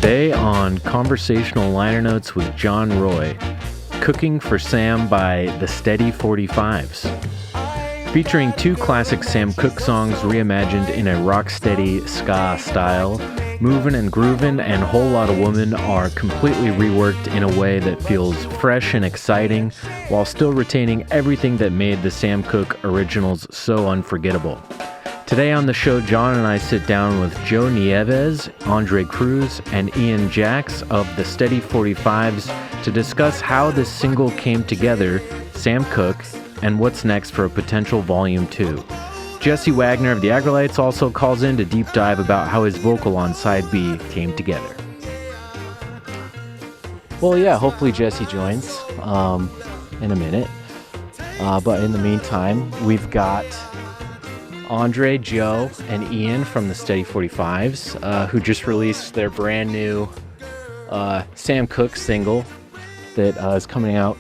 Today on Conversational Liner Notes with John Roy, Cooking for Sam by the Steady 45s. Featuring two classic Sam Cooke songs reimagined in a Rocksteady Ska style, Moovin Groovin and Whole Lotta Woman are completely reworked in a way that feels fresh and exciting while still retaining everything that made the Sam Cooke originals so unforgettable. Today on the show, John and I sit down with Joe Nieves, Andre Cruz, and Ian Jacks of the Steady 45s to discuss how this single came together, Sam Cooke, and what's next for a potential Volume 2. Jesse Wagner of the Aggrolites also calls in to deep dive about how his vocal on Side B came together. Well, yeah, hopefully Jesse joins in a minute. But in the meantime, we've got Andre, Joe, and Ian from the Steady 45s, who just released their brand new Sam Cooke single that is coming out.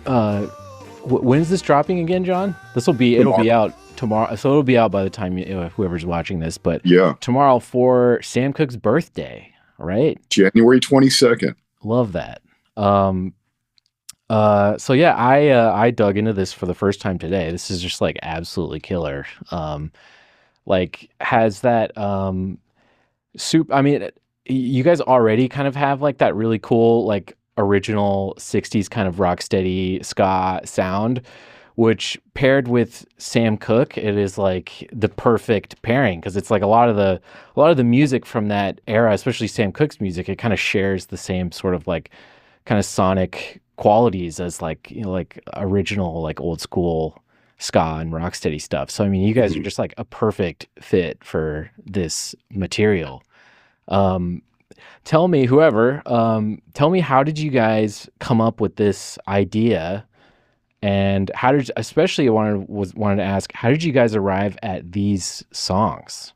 When's this dropping again, John? It'll be out tomorrow, so it'll be out by the time whoever's watching this. But yeah, tomorrow for Sam Cooke's birthday, right? January 22nd. Love that. So yeah, I dug into this for the first time today. This is just like absolutely killer. Like has that soup. I mean, you guys already kind of have like that really cool like original 60s kind of rocksteady ska sound, which paired with Sam Cooke, it is like the perfect pairing because it's like a lot of the music from that era, especially Sam Cooke's music, it kind of shares the same sort of like kind of sonic qualities as like, you know, like original like old school ska and rocksteady stuff. So I mean, you guys are just like a perfect fit for this material. Tell me, how did you guys come up with this idea, and especially I wanted to ask, how did you guys arrive at these songs?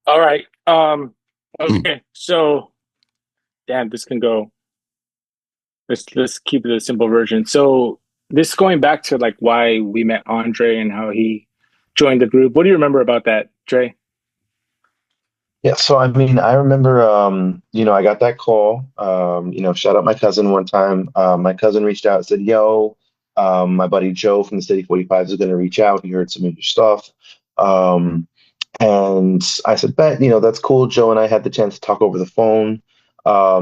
All right. Okay. So, damn, this can go. Let's keep it a simple version. So this going back to like why we met Andre and how he joined the group. What do you remember about that, Dre? Yeah, so I mean, I remember, I got that call. Shout out my cousin one time. My cousin reached out and said, "Yo, my buddy Joe from the Steady 45s is going to reach out. He heard some of your stuff." And I said, "Bet, that's cool." Joe and I had the chance to talk over the phone.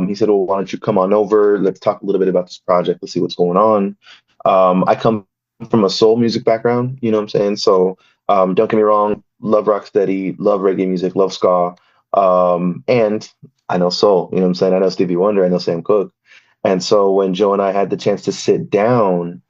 He said, "Well, why don't you come on over? Let's talk a little bit about this project. Let's see what's going on." I come from a soul music background, you know what I'm saying? So don't get me wrong, love rocksteady, love reggae music, love ska. And I know soul, you know what I'm saying? I know Stevie Wonder, I know Sam Cooke. And so when Joe and I had the chance to sit down,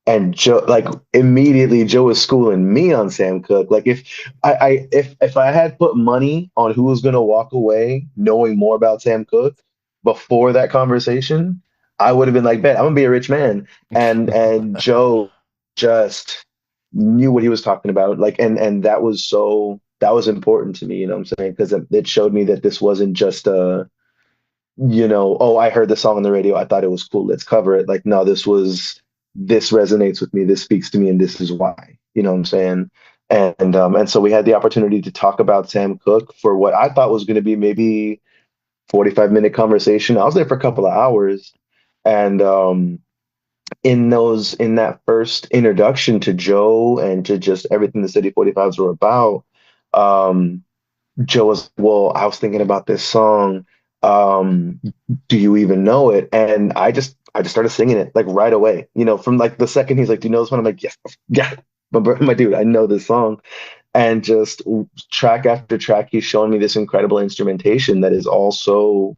and Joe, like immediately Joe was schooling me on Sam Cooke. Like if I had put money on who was gonna walk away knowing more about Sam Cooke before that conversation, I would have been like, "Bet, I'm gonna be a rich man." And Joe just knew what he was talking about. Like, and that was important to me, you know what I'm saying? Because it showed me that this wasn't just oh, I heard the song on the radio, I thought it was cool, let's cover it. Like, no, this resonates with me, this speaks to me, and this is why, you know what I'm saying? And so we had the opportunity to talk about Sam Cooke for what I thought was going to be maybe 45-minute conversation. I was there for a couple of hours. And in that first introduction to Joe and to just everything the Steady 45s were about, Joe was, "Well, I was thinking about this song. Do you even know it?" And I just started singing it like right away. From like the second he's like, "Do you know this one?" I'm like, "Yes, yeah, my dude, I know this song." And just track after track, he's showing me this incredible instrumentation that is also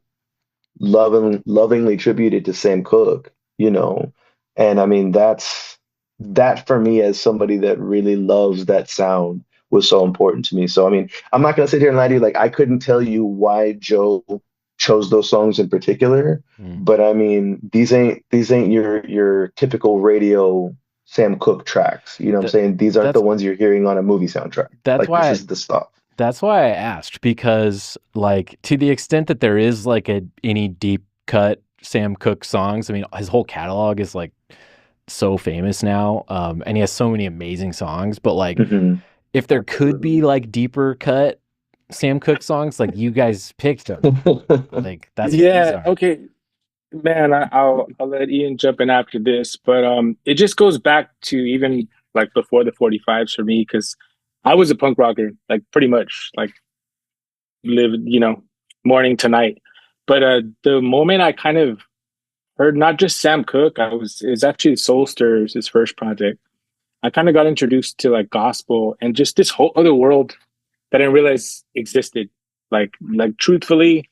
lovingly tributed to Sam Cooke. And I mean, that for me as somebody that really loves that sound was so important to me. So I mean, I'm not gonna sit here and lie to you. Like, I couldn't tell you why Joe chose those songs in particular, but I mean, these ain't your typical radio Sam Cooke tracks. You know what I'm saying? These aren't the ones you're hearing on a movie soundtrack. That's why this is the stuff. That's why I asked, because like to the extent that there is like any deep cut Sam Cooke songs, I mean, his whole catalog is like so famous now, and he has so many amazing songs. But like, if there could be like deeper cut Sam Cooke songs, like you guys picked them. Like that's what these Yeah, are. okay. Man, I'll let Ian jump in after this, but it just goes back to even like before the 45s for me because I was a punk rocker, like pretty much, like lived, morning to night. But the moment I kind of heard not just Sam Cooke, it's actually Soul Stirrers, his first project. I kind of got introduced to like gospel and just this whole other world that I didn't realize existed. Like truthfully,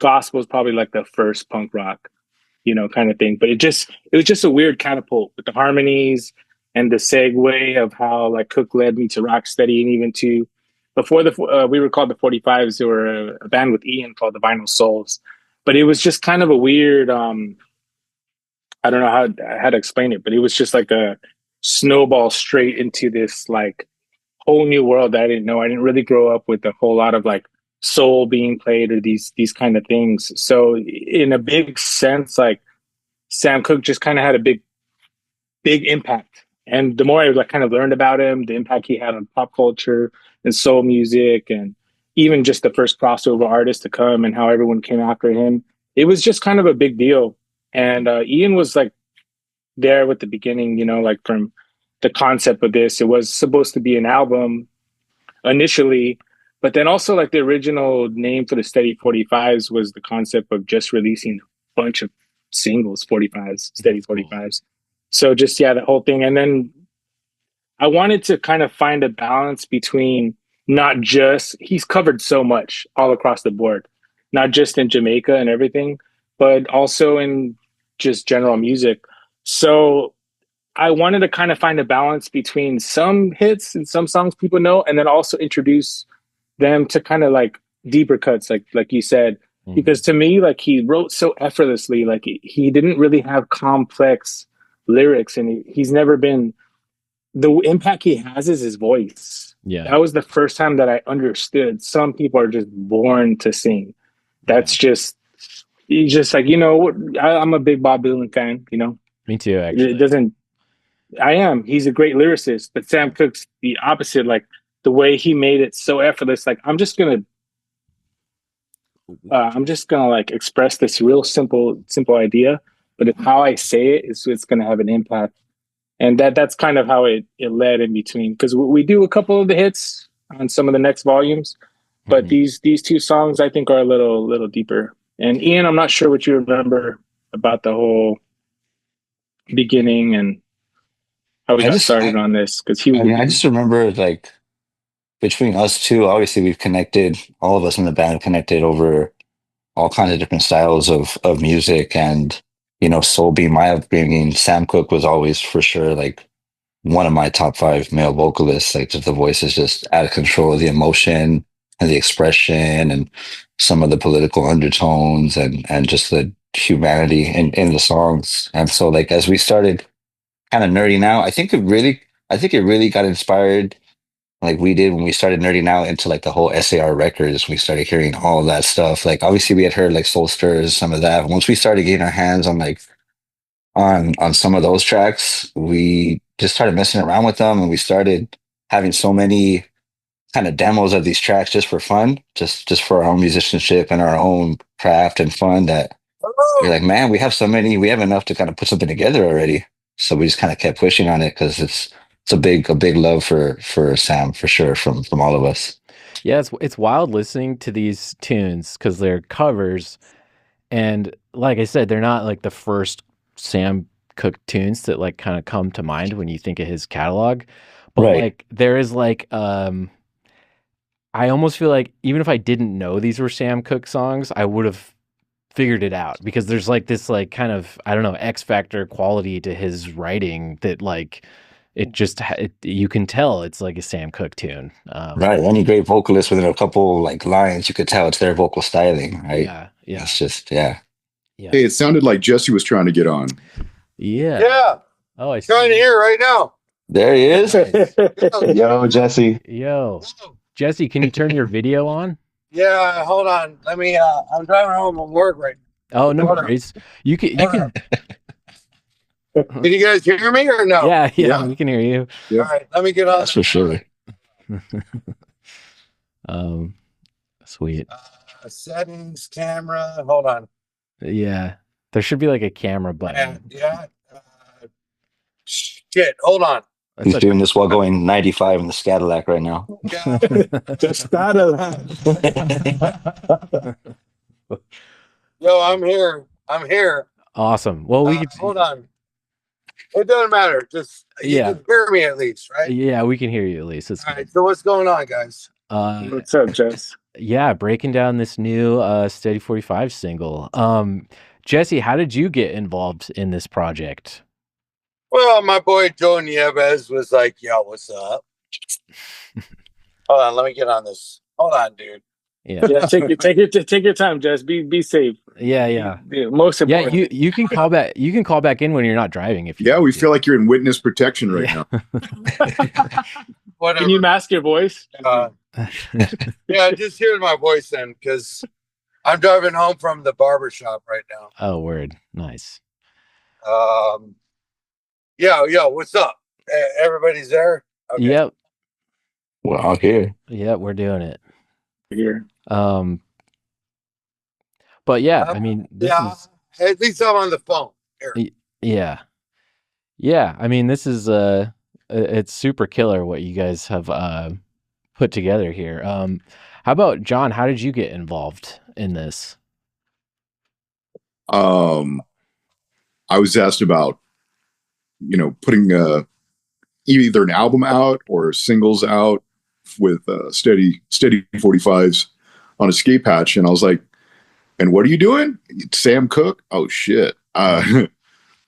gospel is probably like the first punk rock, kind of thing. But it was just a weird catapult with the harmonies and the segue of how like Cooke led me to Rocksteady and even to before we were called the 45s. There were a band with Ian called the Vinyl Souls, but it was just kind of a weird. I don't know how to explain it, but it was just like a snowball straight into this like whole new world that I didn't know. I didn't really grow up with a whole lot of like soul being played or these kind of things. So in a big sense, like Sam Cooke just kind of had a big impact. And the more I like kind of learned about him, the impact he had on pop culture and soul music, and even just the first crossover artist to come and how everyone came after him, it was just kind of a big deal. And Ian was like there with the beginning, like from the concept of this. It was supposed to be an album initially, but then also like the original name for the Steady 45s was the concept of just releasing a bunch of singles, 45s, Steady That's cool. 45s. So just, yeah, the whole thing. And then I wanted to kind of find a balance between not just, he's covered so much all across the board, not just in Jamaica and everything, but also in just general music. So I wanted to kind of find a balance between some hits and some songs people know, and then also introduce them to kind of like deeper cuts, like you said, because to me, like he wrote so effortlessly, like he didn't really have complex lyrics, and he's never been. The impact he has is his voice. Yeah. That was the first time that I understood some people are just born to sing. Yeah. That's just, he's just like, I'm a big Bob Dylan fan, Me too, it actually. doesn't, I am. He's a great lyricist, but Sam Cooke's the opposite. Like the way he made it so effortless. Like I'm just gonna like express this real simple idea, but if how I say it is, it's gonna have an impact. And that's kind of how it led in between. Because we do a couple of the hits on some of the next volumes, but Mhm. these two songs I think are a little deeper. And Ian, I'm not sure what you remember about the whole beginning and how we I got just, started on this because he I mean, I just remember like between us two, obviously we've connected, all of us in the band connected over all kinds of different styles of music and, soul being my upbringing. Sam Cooke was always for sure like one of my top five male vocalists. Like just the voice is just out of control, the emotion and the expression and some of the political undertones and just the humanity in the songs. And so like as we started kind of nerding out, I think it really got inspired like we did when we started nerding out into like the whole SAR records. We started hearing all of that stuff. Like obviously we had heard like Soul Stirrers, some of that. Once we started getting our hands on like on some of those tracks, we just started messing around with them and we started having so many kind of demos of these tracks just for fun, just for our own musicianship and our own craft and fun that we're like, man, we have enough to kind of put something together already. So we just kind of kept pushing on it because it's a big love for Sam for sure from all of us. Yeah, it's wild listening to these tunes because they're covers, and like I said, they're not like the first Sam Cooke tunes that like kind of come to mind when you think of his catalog. But Right. like there is like I almost feel like even if I didn't know these were Sam Cooke songs, I would have figured it out because there's like this like kind of I don't know X factor quality to his writing that like you can tell it's like a Sam Cooke tune. Right. Any great vocalist within a couple like lines, you could tell it's their vocal styling, right? Yeah, yeah, It's just yeah. yeah, Hey, it sounded like Jesse was trying to get on. yeah. Yeah, Oh, I trying to see. hear right now. There he is. Nice. Yo, Jesse. Yo, Jesse, can you turn your video on? Yeah, hold on. Let me. I'm driving home from work right Oh, no Hold on. worries. You can. Can you guys hear me or no? Yeah, Yeah. we can hear you. Yeah. All right, let me get on. That's for sure. Um, Sweet. Settings, camera. Hold on. Yeah. There should be like a camera button. Yeah. Shit. Hold on. He's doing this while going 95 in the Cadillac right now. Yeah. Just gotta. Yo, I'm here. Awesome. Well, we could. Hold on. It doesn't matter. Just you can hear me at least, right? Yeah, we can hear you at least. That's All good. right. So what's going on, guys? What's up, Jess? Yeah, breaking down this new Steady 45 single. Jesse, how did you get involved in this project? Well, my boy Joe Nieves was like, "Yo, what's up?" Hold on, let me get on this. Hold on, dude. Yeah. Yeah, take your time, Jess. Be safe. Yeah. Most important. Yeah, you can call back. You can call back in when you're not driving. If you Yeah, want we to. feel like you're in witness protection right now. Whatever. Can you mask your voice? Yeah, just hear my voice then, because I'm driving home from the barber shop right now. Oh, word. Nice. Yo, what's up? Everybody's there? Okay. Yep. We're all here. Yep, we're doing it. Here. But yeah, I mean, this is at least I'm on the phone. Here. yeah. I mean, this is it's super killer what you guys have put together here. How about John? How did you get involved in this? I was asked about, putting either an album out or singles out with steady 45s on Escape Hatch, and I was like, "And what are you doing, Sam Cooke?" Oh shit!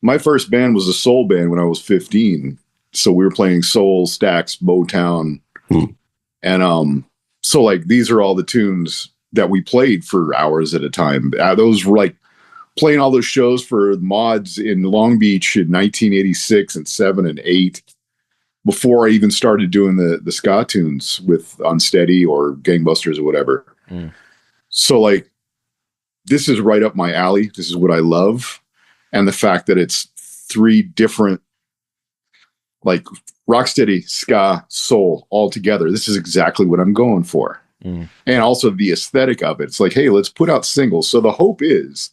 My first band was a soul band when I was 15, so we were playing soul, Stax, Motown, and so like these are all the tunes that we played for hours at a time. Those were like playing all those shows for mods in Long Beach in 1986 and 7 and 8 before I even started doing the ska tunes with Unsteady or Gangbusters or whatever. So like this is right up my alley. This is what I love. And the fact that it's 3 different, like Rocksteady, ska, soul all together. This is exactly what I'm going for. And also the aesthetic of it. It's like, hey, let's put out singles. So the hope is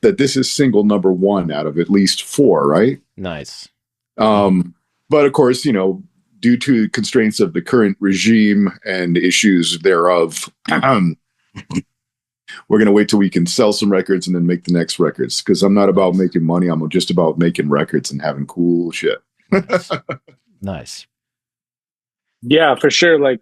that this is single number 1 out of at least 4, right? Nice. But of course, due to constraints of the current regime and issues thereof, we're going to wait till we can sell some records and then make the next records. Because I'm not about making money. I'm just about making records and having cool shit. Nice. Yeah, for sure. Like,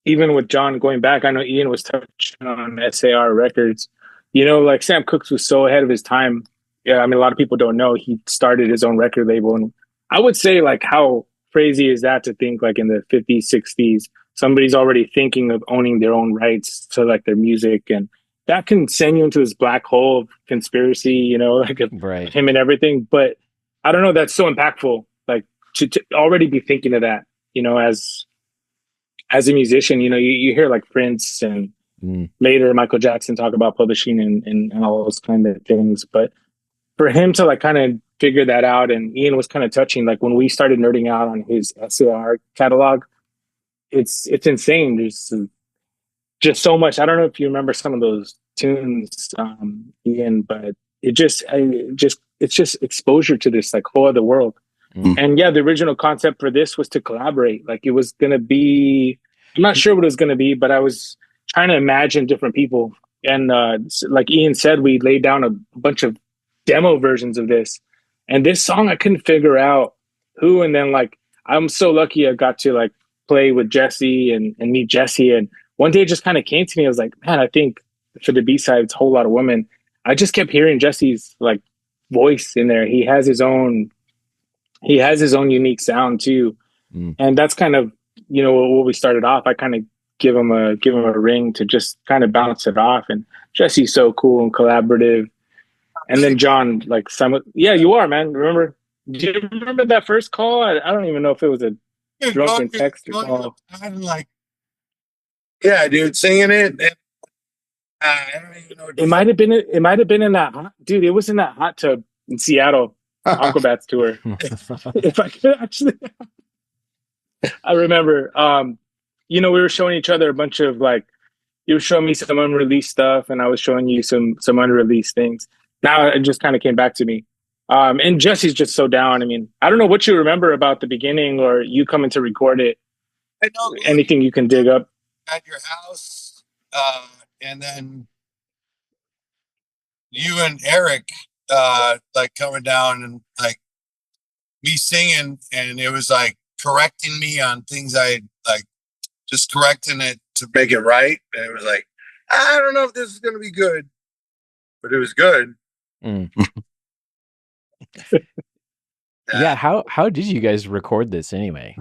even with John going back, I know Ian was touching on SAR Records. Like Sam Cooke was so ahead of his time. Yeah, I mean, a lot of people don't know he started his own record label. And I would say, like, how crazy is that to think, like, in the 50s, 60s, somebody's already thinking of owning their own rights to, like, their music. And that can send you into this black hole of conspiracy, like Right. him and everything. But I don't know, that's so impactful, like, to already be thinking of that, as a musician. You hear like Prince and later Michael Jackson talk about publishing and all those kind of things. But for him to like kind of figure that out, and Ian was kind of touching, like when we started nerding out on his SAR catalog, it's insane. There's just so much. I don't know if you remember some of those tunes, Ian, but it's just exposure to this like whole other world. And yeah, the original concept for this was to collaborate. Like it was going to be, I'm not sure what it was going to be, but I was trying to imagine different people. And like Ian said, we laid down a bunch of demo versions of this. And this song, I couldn't figure out who. And then like, I'm so lucky I got to like play with Jesse and meet Jesse. And one day it just kind of came to me. I was like, man, I think for the B-side, it's a whole lot of women. I just kept hearing Jesse's like voice in there. He has his own unique sound too. And that's kind of, what we started off. I kind of give him a ring to just kind of bounce it off. And Jesse's so cool and collaborative. And then John, like, yeah, you are, man. Remember? Do you remember that first call? I don't even know if it was a drunken text or call. Yeah, dude, singing it. I don't even know. It might have been in that hot, dude. It was in that hot tub in Seattle, Aquabats tour. If I could actually, I remember. We were showing each other a bunch of like, you were showing me some unreleased stuff, and I was showing you some unreleased things. Now it just kind of came back to me. And Jesse's just so down. I mean, I don't know what you remember about the beginning or you coming to record it. I know Anything you can dig up. at your house, and then you and Eric, like coming down and like me singing, and it was like correcting me on things I like, just correcting it to make it right. And it was like, I don't know if this is gonna be good, but it was good. Yeah, how did you guys record this anyway?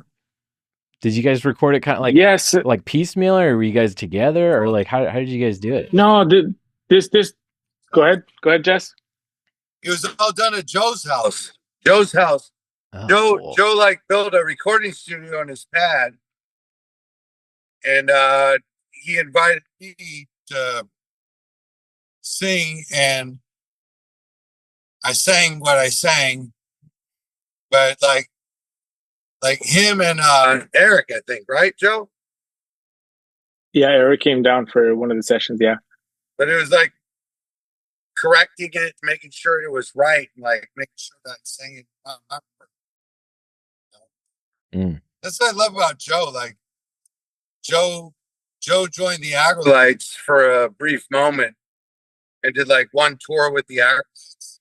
Did you guys record it kind of like Yes. like piecemeal, or were you guys together, or like how did you guys do it? No, this go ahead, Jess. It was all done at Joe's house. Joe's house. Oh, Joe cool. Joe like built a recording studio on his pad, and he invited me to sing, and I sang what I sang, but like him and Eric, I think, right, Joe? Yeah, Eric came down for one of the sessions. Yeah, But it was like correcting it, making sure it was right, like making sure that I sang it. That's what I love about Joe. Like Joe joined the Aggrolites for a brief moment and did like one tour with the Aggrolites.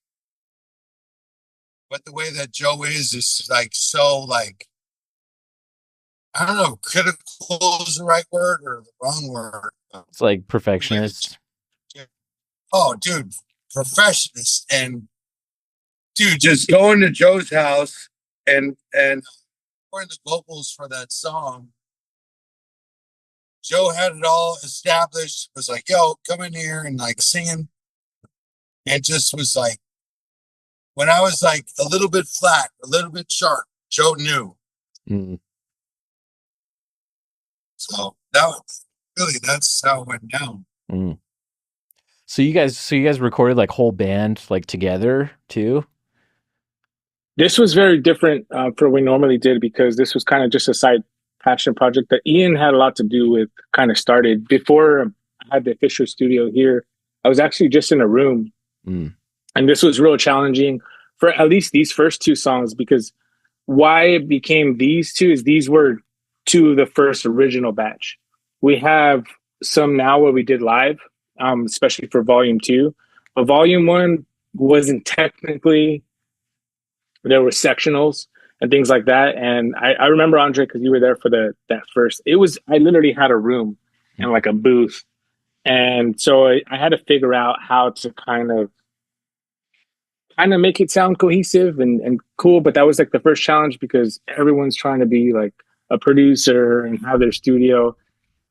But the way that Joe is like so like, I don't know, critical is the right word or the wrong word. It's like perfectionist. Oh, dude, perfectionist. And dude, just going to Joe's house and recording the vocals for that song. Joe had it all established, was like, yo, come in here and like singing. And just was like, when I was like a little bit flat, a little bit sharp, Joe knew. So that was really, that's how it went down. So you guys recorded like whole band like together too? this was very different for what we normally did because this was kind of just a side passion project that Ian had a lot to do with. Kind of started before I had the official studio here. I was actually just in a room, and this was real challenging for at least these first two songs because why it became these two is these were two of the first original batch. We have some now where we did live, especially for volume 2. But volume 1 wasn't technically, there were sectionals and things like that. And I remember, Andre, because you were there for that first. It was, I literally had a room and like a booth. And so I had to figure out how to kind of make it sound cohesive and cool. But that was like the first challenge because everyone's trying to be like a producer and have their studio.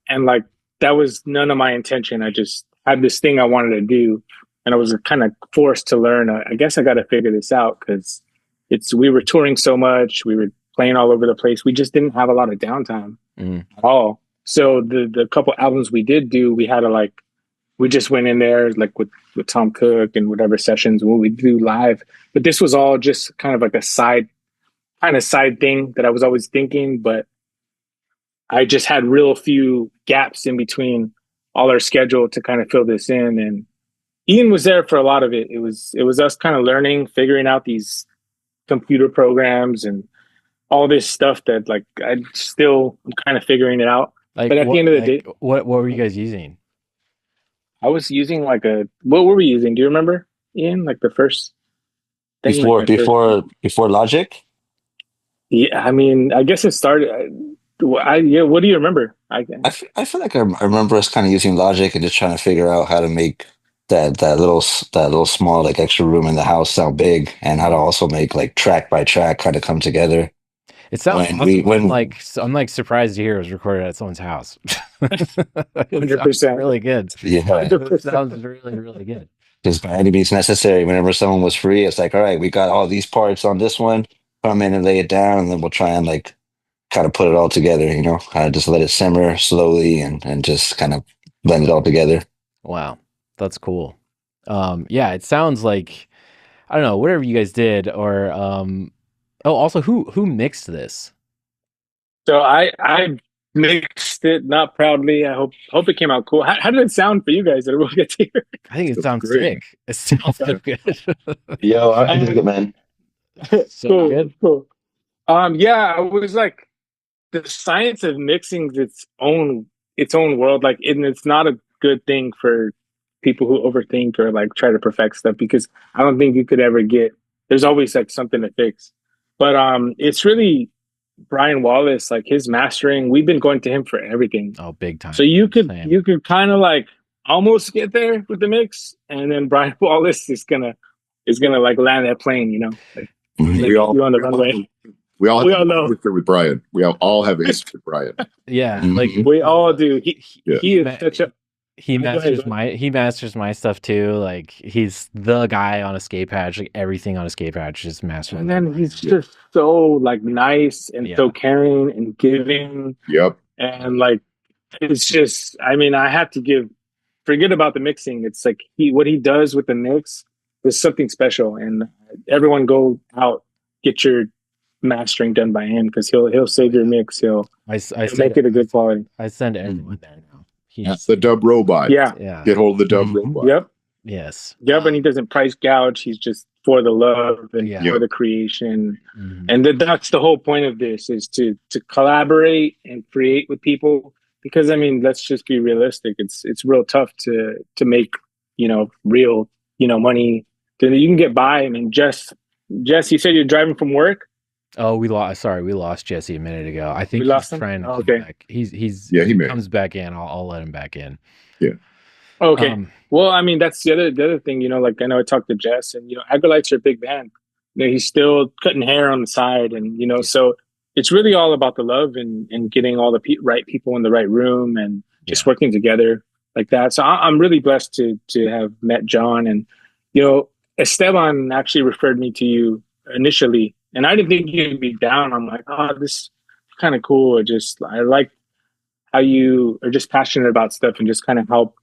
And like, that was none of my intention. I just had this thing I wanted to do. And I was kind of forced to learn. I guess I got to figure this out because we were touring so much. We were playing all over the place. We just didn't have a lot of downtime at all. So the couple albums we did do, we had to like, we just went in there like with Sam Cooke and whatever sessions when we do live. But this was all just kind of like a side thing that I was always thinking, but I just had real few gaps in between all our schedule to kind of fill this in. And Ian was there for a lot of it. It was us kind of learning, figuring out these computer programs and all this stuff that like I'm kind of figuring it out. Like, but at the end of the day, what were you guys using? I was using like what were we using? Do you remember, Ian? Like the first thing? Before Logic? Yeah, I mean, I guess it started. What do you remember? I feel like I remember us kind of using Logic and just trying to figure out how to make that little small like extra room in the house sound big, and how to also make like track by track kind of come together. It sounds awesome. I'm like surprised to hear it was recorded at someone's house. 100%, really good. Yeah, it sounds really, really good. Because by any means necessary, whenever someone was free, it's like, all right, we got all these parts on this one. Come in and lay it down, and then we'll try and like kind of put it all together. Kind of just let it simmer slowly and just kind of blend it all together. Wow, that's cool. Yeah, it sounds like, I don't know, whatever you guys did, or also who mixed this? So I mixed it, not proudly. I hope it came out cool. How did it sound for you guys that we'll get to hear? I think it That's sounds great. sick. It sounds so good. Yo, I dig it, man. So Cool, good. cool. Yeah, I was like, the science of mixing is its own world. Like, and it's not a good thing for people who overthink or like try to perfect stuff, because I don't think you could ever get. There's always like something to fix. But it's really Brian Wallace, like his mastering. We've been going to him for everything. Oh, big time. So you could Same. kind of like almost get there with the mix, and then Brian Wallace is gonna like land that plane. Like, Mhm. you on the runway. We all We have all a know. history with Brian. We all have a history with Brian. Yeah, Mhm. like We all do. Yeah. He is such a. he Go ahead, masters go ahead. he masters my stuff too. Like he's the guy on a skate patch. Like everything on a skate patch is mastered. And then he's just so like nice and so Yeah. caring and giving, Yep. and like it's just. I mean, I have to give. Forget about the mixing. It's like what he does with the mix is something special, and everyone go out, get your mastering done by him, because he'll save your mix. He'll I make send it a good quality. I send everyone there now. That's He's the dub robot. Yeah. yeah. Get hold of the dub Mhm. robot. Yep. Yes. Yep. And he doesn't price gouge. He's just for the love and Yeah. for the creation. Mhm. And that's the whole point of this, is to collaborate and create with people. Because I mean, let's just be realistic. It's real tough to make, real, money. You can get by. I mean, Jess, you said you're driving from work. Oh, we lost Jesse a minute ago. I think We he's lost him? trying to Oh, come okay. back. He's Yeah, he may. comes back in. I'll let him back in. Okay. Well, I mean, that's the other thing, like I know I talked to Jess, and Aggrolites are a big band. He's still cutting hair on the side, and so it's really all about the love and getting all the right people in the right room, and just Yeah. working together like that. So I'm really blessed to have met John, and Esteban actually referred me to you initially, and I didn't think you'd be down. I'm like, oh, this is kind of cool. I like how you are just passionate about stuff and just kind of help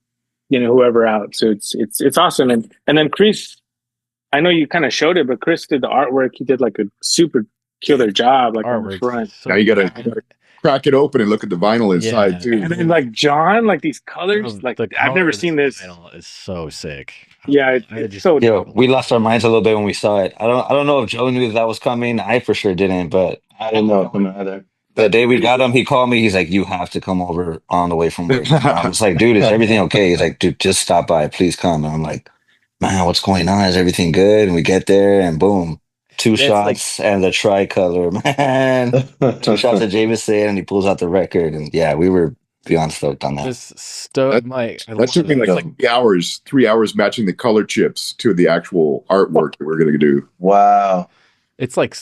whoever out. So it's awesome. And then Chris, I know you kind of showed it, but Chris did the artwork. He did like a super killer job, like on the Artwork's front. so Now you good. gotta crack it open and look at the vinyl inside Yeah. too. And then like John, like these colors, like The I've color never of seen this. vinyl is so sick. Yeah, I it's just- so Yo, we lost our minds a little bit when we saw it. I don't know if Joe knew that was coming. I for sure didn't, but I didn't know it coming either. the day we got him, he called me. He's like, "You have to come over on the way from work." And I was like, "Dude, is everything okay?" He's like, "Dude, just stop by, please come." And I'm like, "Man, what's going on? Is everything good?" And we get there, and boom, two That's like- shots and the tricolor, man. Two shots of Jameson, and he pulls out the record, and yeah, we were beyond stoked on that. Just stoked. I That took me love like it. 3 hours matching the color chips to the actual artwork that we're gonna do. Wow. It's like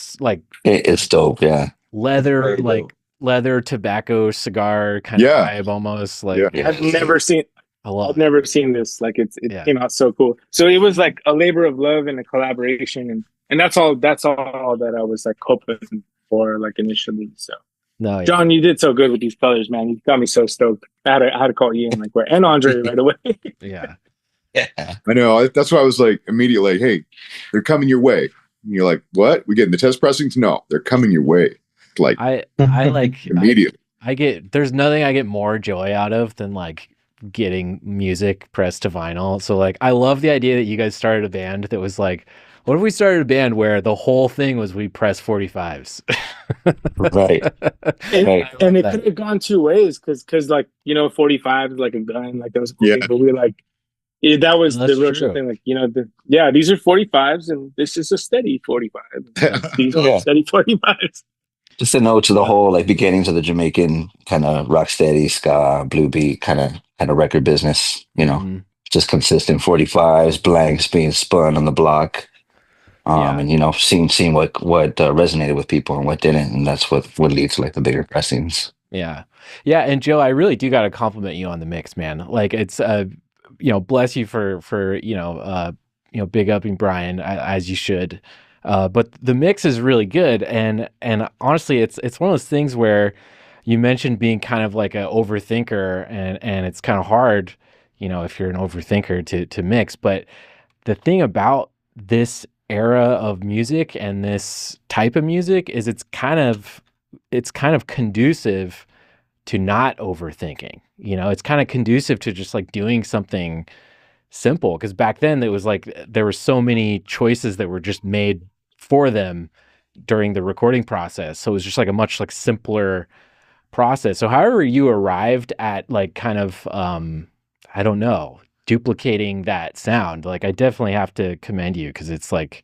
It's dope, yeah. leather, Very dope. like leather, tobacco, cigar kind Yeah. of vibe almost. Like Yeah. Yeah. I've never seen I love I've it. never seen this. Like it Yeah. came out so cool. So it was like a labor of love and a collaboration, and that's all that I was like hoping for, like initially. So No, yeah. John, you did so good with these colors, man. You got me so stoked. I had to call Ian and Andre right away. Yeah. Yeah. I know. That's why I was like immediately, "Hey, they're coming your way." And you're like, "What? We getting the test pressings?" No, they're coming your way. Like I like immediately. there's nothing I get more joy out of than like getting music pressed to vinyl. So like I love the idea that you guys started a band that was like, what if we started a band where the whole thing was we press 45s? Right. And, Right. and it that. could have gone two ways, because like 45 is like a gun, like that was a cool Yeah. thing, but we like that was That's the real true. thing. Like these are 45s, and this is a steady 45. These are Yeah. steady 45s. Just a note to the whole like beginnings of the Jamaican kind of rocksteady ska blue beat kind of record business, Mhm. just consistent 45s, blanks being spun on the block. Yeah. And seeing what resonated with people and what didn't, and that's what leads to like the bigger pressings. Yeah. Yeah. And Joe, I really do got to compliment you on the mix, man. Like it's, bless you for, big upping Brian as you should. But the mix is really good. And honestly, it's one of those things where you mentioned being kind of like an overthinker, and it's kind of hard, if you're an overthinker to mix. But the thing about this era of music and this type of music is it's kind of conducive not overthinking. You know, it's kind of conducive to just like doing something simple, because back then it was like there were so many choices that were just made for them during the recording process. So it was just like a much like simpler process. So however you arrived at like kind of I don't know, duplicating that sound, like I definitely have to commend you, because it's like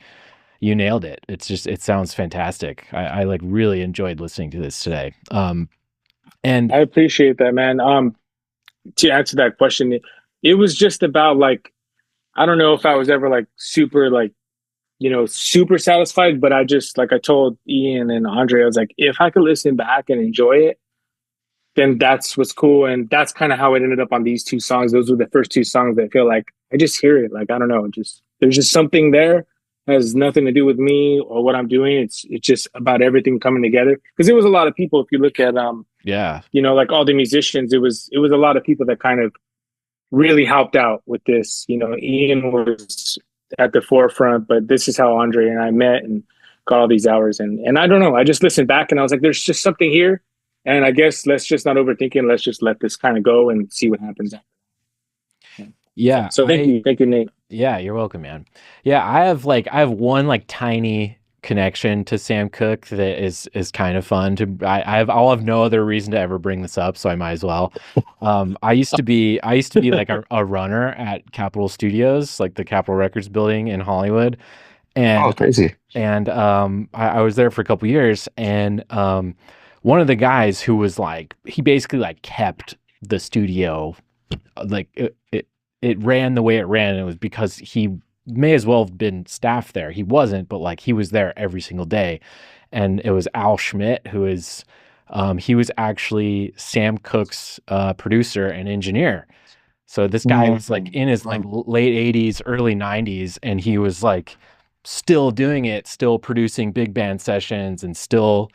you nailed it. It's just, it sounds fantastic. I like really enjoyed listening to this today. And I appreciate that, man. To answer that question, it was just about like, I don't know if I was ever like super like, super satisfied, but I just, like I told Ian and Andre, I was like, if I could listen back and enjoy it, then that's what's cool. And that's kind of how it ended up on these two songs. Those were the first two songs that I feel like I just hear it. Like, I don't know, just, there's just something there. It has nothing to do with me or what I'm doing. It's just about everything coming together. Cause it was a lot of people. If you look at, yeah, like all the musicians, it was a lot of people that kind of really helped out with this. Ian was at the forefront, but this is how Andre and I met and got all these hours. And I don't know, I just listened back and I was like, there's just something here. And I guess let's just not overthink it. Let's just let this kind of go and see what happens. yeah. So thank you, Nate. Yeah, you're welcome, man. Yeah, I have one like tiny connection to Sam Cooke that is kind of fun to. I'll have no other reason to ever bring this up, so I might as well. I used to be like a runner at Capitol Studios, like the Capitol Records building in Hollywood, and crazy. I was there for a couple years, and one of the guys who was like, he basically like kept the studio, like it ran the way it ran, and it was because he may as well have been staff there. He wasn't, but like he was there every single day. And it was Al Schmidt, who is he was actually Sam Cooke's producer and engineer. So this guy was like in his like late 80s, early 90s, and he was like still doing it, still producing big band sessions, and still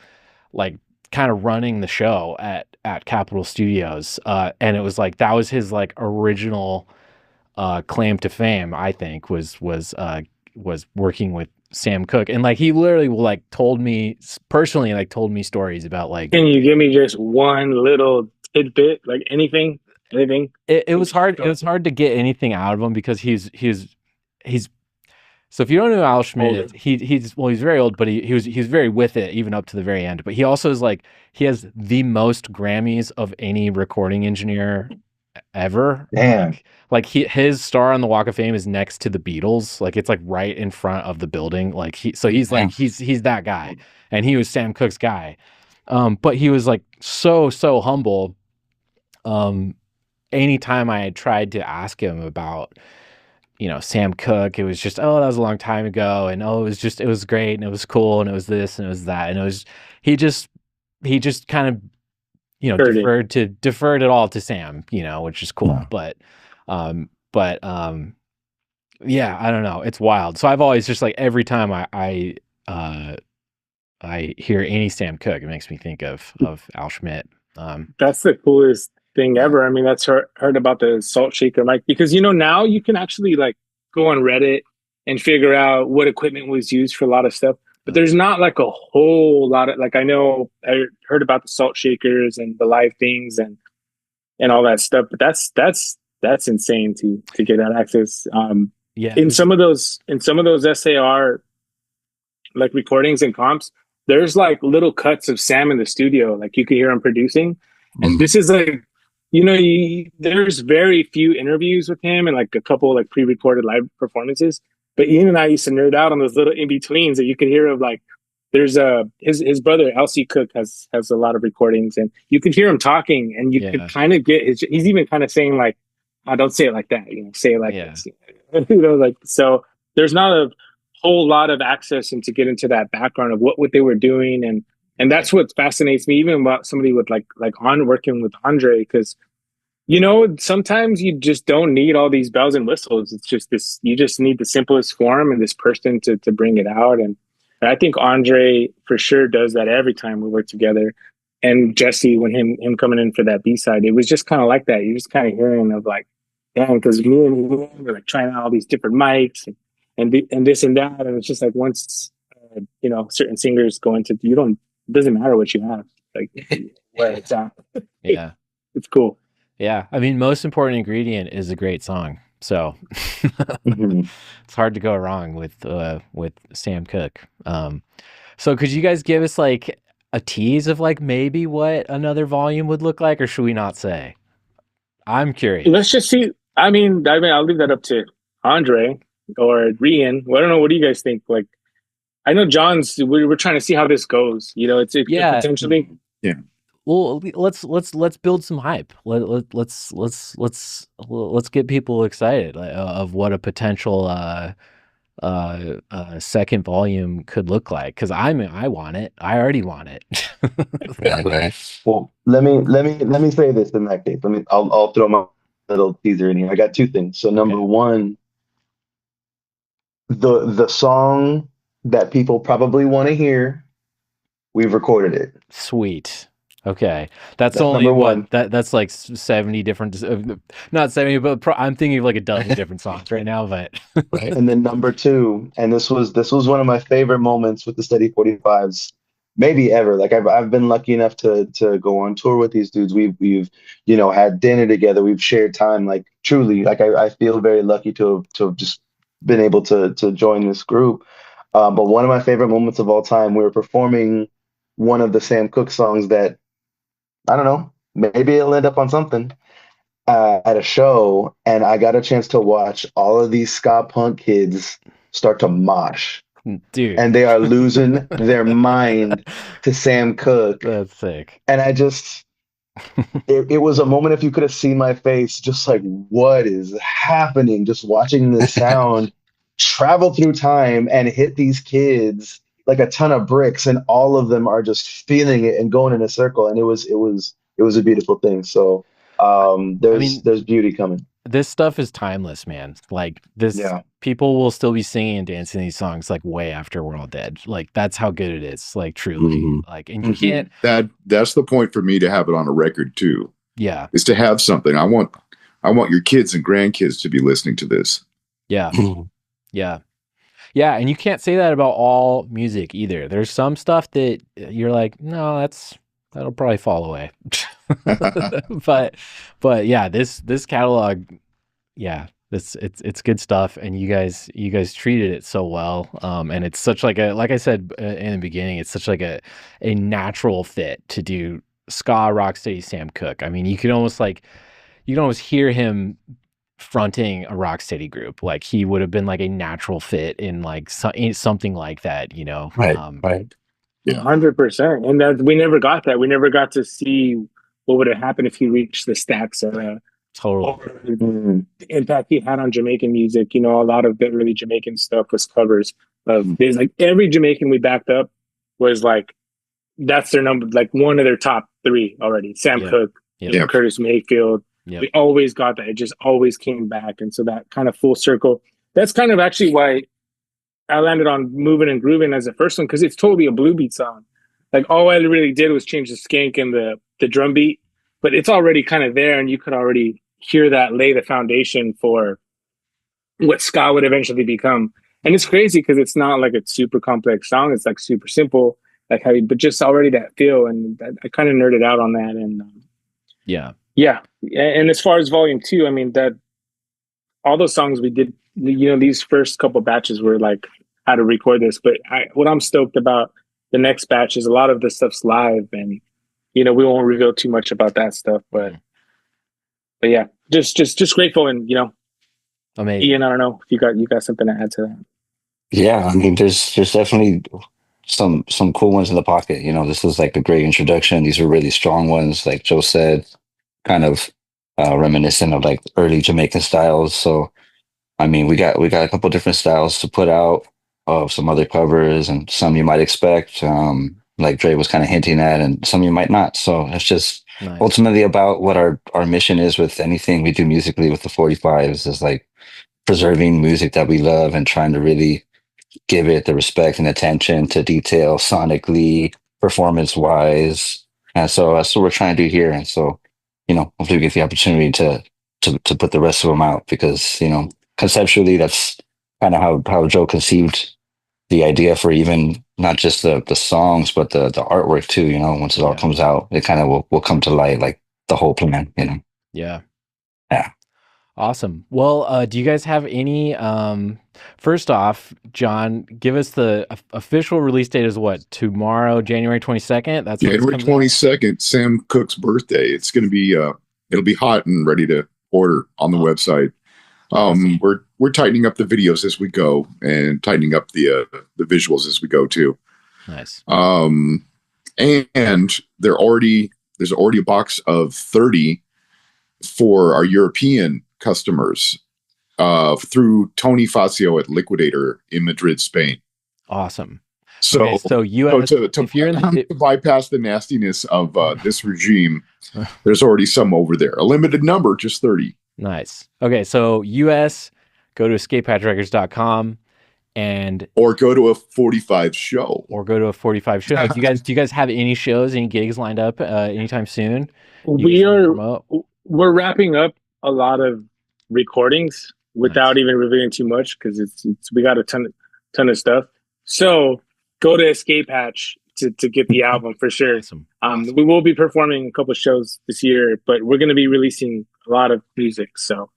like kind of running the show at Capitol Studios. And it was like that was his like original claim to fame, I think, was working with Sam Cooke. And like he literally like told me personally, like told me stories about like, Can you give me just one little tidbit, like anything? it was hard. It was hard to get anything out of him because he's so if you don't know who Al Schmidt is, he's very old, but he was very with it even up to the very end. But he also is like, he has the most Grammys of any recording engineer ever. Damn. Like his star on the Walk of Fame is next to the Beatles. Like it's like right in front of the building. Like he's like he's that guy, and he was Sam Cooke's guy. But he was like so humble. Anytime I had tried to ask him about Sam Cooke, it was just, oh, that was a long time ago, and oh, it was great, and it was cool, and it was this, and it was that, and it was he just kind of deferred it all to Sam, which is cool. Yeah. But yeah, I don't know, it's wild. So I've always just like every time I hear any Sam Cooke, it makes me think of Al Schmidt. That's the coolest thing ever. I mean, that's heard about the salt shaker mic, because now you can actually like go on Reddit and figure out what equipment was used for a lot of stuff. But there's not like a whole lot of, like, I know I heard about the salt shakers and the live things and all that stuff. But that's insane to get that access. Yeah. In some of those SAR like recordings and comps, there's like little cuts of Sam in the studio, like you could hear him producing. And this is like, there's very few interviews with him and like a couple like pre-recorded live performances. But Ian and I used to nerd out on those little in-betweens that you could hear of, like, there's his brother LC Cooke has a lot of recordings, and you could hear him talking, and you could kind of get he's even kind of saying like, oh, don't say it like that, say it like this. Like, so there's not a whole lot of access and to get into that background of what they were doing, and that's what fascinates me, even about somebody with like on working with Andre, because sometimes you just don't need all these bells and whistles. It's just this, you just need the simplest form and this person to bring it out. And I think Andre for sure does that every time we work together. And Jesse, when him coming in for that B-side, it was just kind of like that. You're just kind of hearing of like, damn, because me and him were like trying out all these different mics and this and that. And it's just like, once, certain singers go into, it doesn't matter what you have. Like, where it's at. Yeah. It's cool. Yeah. I mean, most important ingredient is a great song. So Mhm. it's hard to go wrong with Sam Cooke. So could you guys give us like a tease of like maybe what another volume would look like, or should we not say? I'm curious. Let's just see. I'll leave that up to Andre or Rian. Well, I don't know. What do you guys think? Like, I know John's. We're trying to see how this goes. You know, it could Yeah. potentially. Well, let's build some hype. Let's get people excited of what a potential second volume could look like. Because I want it. I already want it. Right. Well, let me say this in that case. I'll throw my little teaser in here. I got two things. So number one, the song that people probably want to hear, we've recorded it. Sweet. Okay, that's That's only number what one. that's like 70 different, not 70, but I'm thinking of like a dozen different songs right now. But Right. And then number two, and this was one of my favorite moments with the Steady 45s, maybe ever. Like I've been lucky enough to go on tour with these dudes. We've had dinner together. We've shared time. Like truly, like I feel very lucky to have just been able to join this group. But one of my favorite moments of all time, we were performing one of the Sam Cooke songs that I don't know, maybe it'll end up on something at a show, and I got a chance to watch all of these ska punk kids start to mosh, dude, and they are losing their mind to Sam Cooke. that's sick. And it was a moment, if you could have seen my face, just like, what is happening? Just watching this sound travel through time and hit these kids like a ton of bricks, and all of them are just feeling it and going in a circle. And it was a beautiful thing. So there's beauty coming. This stuff is timeless, man. Like this, Yeah. people will still be singing and dancing these songs like way after we're all dead. Like that's how good it is. Like truly, like, and you can't. That's the point for me to have it on a record too. Yeah, Is to have something. I want your kids and grandkids to be listening to this. yeah, yeah, yeah. And you can't say that about all music either. There's some stuff that you're like, no, that'll probably fall away. but yeah, this catalog, yeah, it's good stuff, and you guys treated it so well, and it's such like I said in the beginning, it's such like a natural fit to do ska rocksteady Sam Cooke. I mean, you can almost hear him fronting a rocksteady group. Like he would have been like a natural fit in like something like that, Right. Right. Yeah. 100%. And that we never got that. We never got to see what would have happened if he reached the stacks or Totally. the impact he had on Jamaican music. A lot of the early Jamaican stuff was covers of there's like every Jamaican we backed up was like that's their number, like one of their top three already. Sam Cooke, Curtis Mayfield. Yep. We always got that. It just always came back. And so that kind of full circle. That's kind of actually why I landed on Moovin and Groovin as the first one, because it's totally a blue beat song. Like all I really did was change the skank and the drum beat, but it's already kind of there, and you could already hear that lay the foundation for what ska would eventually become. And it's crazy because it's not like a super complex song; it's like super simple, like how, but just already that feel. And I kind of nerded out on that. And yeah. And as far as volume 2, I mean that all those songs we did, these first couple batches were like how to record this. But what I'm stoked about the next batch is a lot of this stuff's live, and we won't reveal too much about that stuff. But yeah, just grateful, and amazing. Ian, I don't know if you got something to add to that. Yeah, I mean, there's definitely some cool ones in the pocket. This was like a great introduction. These are really strong ones, like Joe said, kind of reminiscent of like early Jamaican styles. So, I mean, we got a couple different styles to put out of some other covers, and some you might expect, like Dre was kind of hinting at, and some you might not. So it's just ultimately about what our mission is with anything we do musically with the 45s, is like preserving music that we love and trying to really give it the respect and attention to detail sonically, performance wise. And so that's what we're trying to do here. And so, hopefully we get the opportunity to put the rest of them out, because, conceptually that's kind of how Joe conceived the idea for even not just the songs, but the artwork too. You know, once it all comes out, it kind of will come to light, like the whole plan. You know. Yeah. Yeah. Awesome. Well, do you guys have any, first off, John, give us the official release date is what, tomorrow, January 22nd? That's when January 22nd, Sam Cooke's birthday. It's going to be, it'll be hot and ready to order on the website. Awesome. We're tightening up the videos as we go and tightening up the visuals as we go too. Nice. Mm-hmm. And there's already a box of 30 for our European customers through Tony Facio at Liquidator in Madrid, Spain. Awesome. So, okay, so US, if you're in to bypass the nastiness of this regime, there's already some over there. A limited number, just 30. Nice. Okay, so US, go to escapepatchrecords.com and or go to a 45 show. Or go to a 45 show. Do you guys have any shows, any gigs lined up anytime soon? We're wrapping up a lot of recordings without even revealing too much because we got a ton of stuff. So go to Escape Hatch to get the album for sure. Awesome. We will be performing a couple of shows this year, but we're going to be releasing a lot of music. So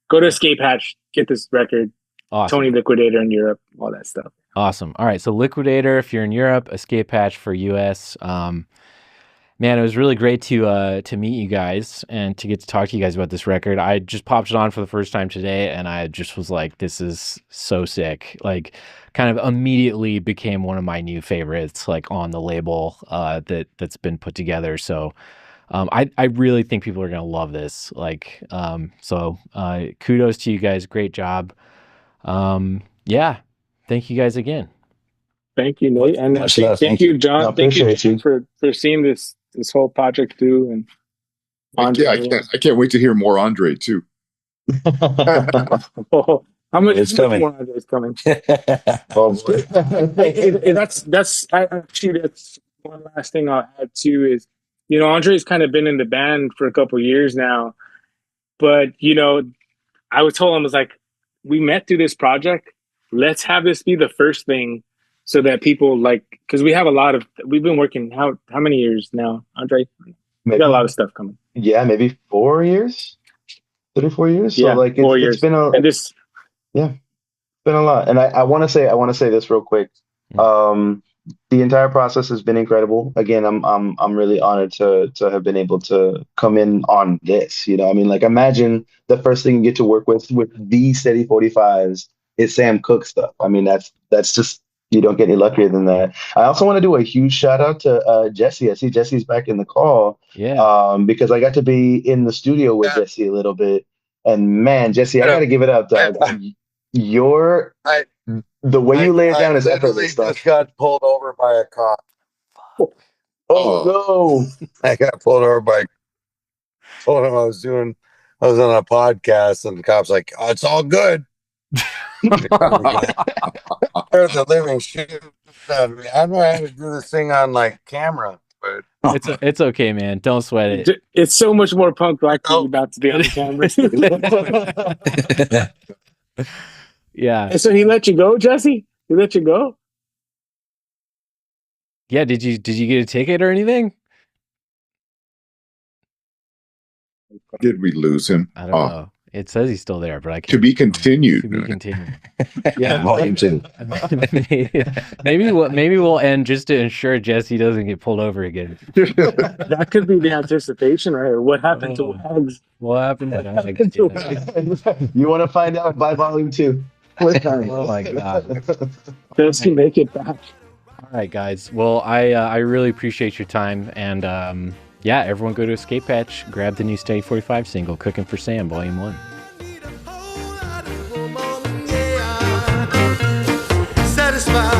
go to Escape Hatch, get this record. Awesome. Tony Liquidator in Europe, all that stuff. Awesome. All right, so Liquidator if you're in Europe, Escape Hatch for US. Man, it was really great to meet you guys and to get to talk to you guys about this record. I just popped it on for the first time today, and I just was like, "This is so sick!" Like, kind of immediately became one of my new favorites, like on the label that's been put together. So, I really think people are gonna love this. Like, so kudos to you guys, great job. Yeah, thank you guys again. Thank you, Nate, and thank you, John. No, thank you you for seeing this whole project through. And Andre, I can't wait to hear more Andre too. How much more Andre is coming? Oh boy. That's one last thing I'll add too is, Andre's kind of been in the band for a couple of years now, but I was told him, I was like, we met through this project. Let's have this be the first thing so that people because we have we've been working how many years now, Andre? We got a lot of stuff coming. Yeah, maybe 4 years, 3 4 years. Yeah, so 4 years. It's been it's been a lot. And I want to say this real quick. The entire process has been incredible. Again, I'm really honored to have been able to come in on this. Imagine the first thing you get to work with the Steady 45s is Sam Cooke stuff. I mean, that's just, you don't get any luckier than that. I also want to do a huge shout out to Jesse. I see Jesse's back in the call. Yeah. Because I got to be in the studio with Jesse a little bit, and man, Jesse, I got to give it up, dog. The way you lay it down is effortless. I just got pulled over by a cop. Oh no! I got pulled over by. Told him I was on a podcast, and the cop's like, "Oh, it's all good." There's a living shit out of me. I know I had to do this thing on camera, but it's okay, man. Don't sweat it. It's so much more punk rock about to be on the camera. Yeah. And so he let you go, Jesse? He let you go? Yeah. Did you get a ticket or anything? Did we lose him? I don't know. It says he's still there, but I can't. To be continued. To be continued. Yeah, volume 2. Maybe we'll end just to ensure Jesse doesn't get pulled over again. That could be the anticipation, right? What happened to Wags? What happened to Wags? You want to find out by volume 2. Oh my god. Does he make it back? All right, guys. Well, I really appreciate your time, and yeah, everyone go to Escape Hatch, grab the new Steady 45 single, Cooking for Sam, Volume 1. Satisfied.